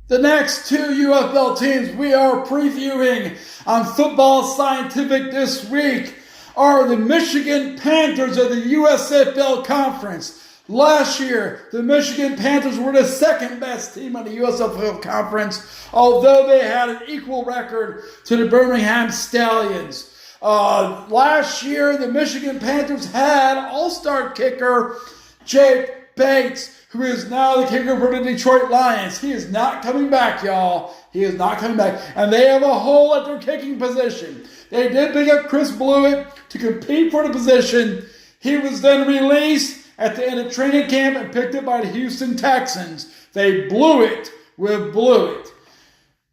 The next two UFL teams we are previewing on Football Scientific this week are the Michigan Panthers of the USFL Conference. Last year, the Michigan Panthers were the second best team on the USFL Conference, although they had an equal record to the Birmingham Stallions. Last year, the Michigan Panthers had all-star kicker Jake Bates, who is now the kicker for the Detroit Lions. He is not coming back, y'all. He is not coming back. And they have a hole at their kicking position. They did pick up Chris Blewett to compete for the position. He was then released at the end of training camp and picked up by the Houston Texans. They blew it with Blewett.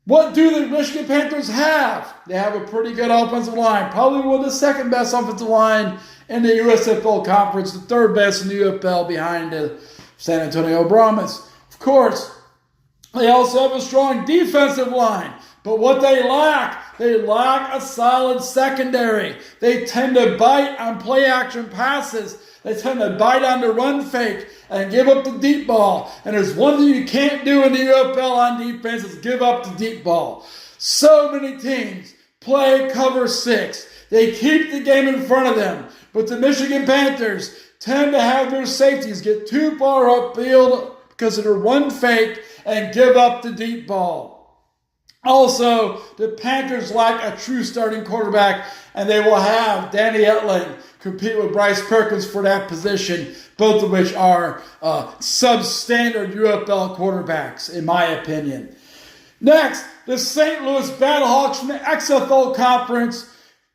What do the Michigan Panthers have? They have a pretty good offensive line. Probably one of the second best offensive line in the USFL Conference, the third best in the UFL behind the San Antonio Brahmas. Of course, they also have a strong defensive line. But what they lack a solid secondary. They tend to bite on play-action passes. They tend to bite on the run fake and give up the deep ball. And there's one thing you can't do in the UFL on defense is give up the deep ball. So many teams play cover six. They keep the game in front of them. But the Michigan Panthers tend to have their safeties get too far upfield because of their run fake and give up the deep ball. Also, the Panthers lack a true starting quarterback, and they will have Danny Etling compete with Bryce Perkins for that position, both of which are substandard UFL quarterbacks, in my opinion. Next, the St. Louis Battlehawks from the XFL Conference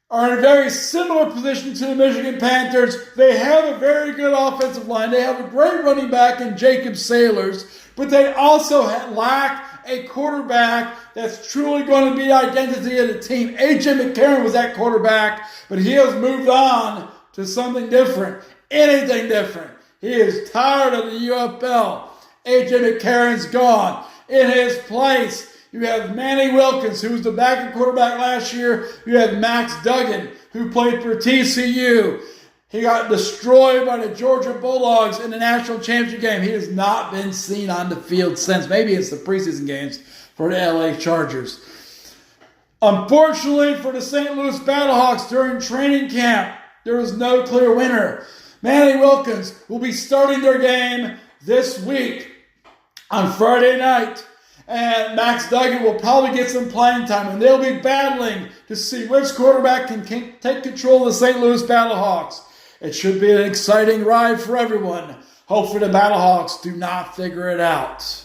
are in a very similar position to the Michigan Panthers. They have a very good offensive line. They have a great running back in Jacob Sailors, but they also lack a quarterback that's truly going to be the identity of the team. A.J. McCarron was that quarterback, but he has moved on to something different, anything different. He is tired of the UFL. A.J. McCarron's gone. In his place, you have Manny Wilkins, who was the backup quarterback last year. You have Max Duggan, who played for TCU. He got destroyed by the Georgia Bulldogs in the national championship game. He has not been seen on the field since. Maybe it's the preseason games for the LA Chargers. Unfortunately for the St. Louis Battlehawks during training camp, there was no clear winner. Manny Wilkins will be starting their game this week on Friday night. And Max Duggan will probably get some playing time. And they'll be battling to see which quarterback can take control of the St. Louis Battlehawks. It should be an exciting ride for everyone. Hopefully the Battlehawks do not figure it out.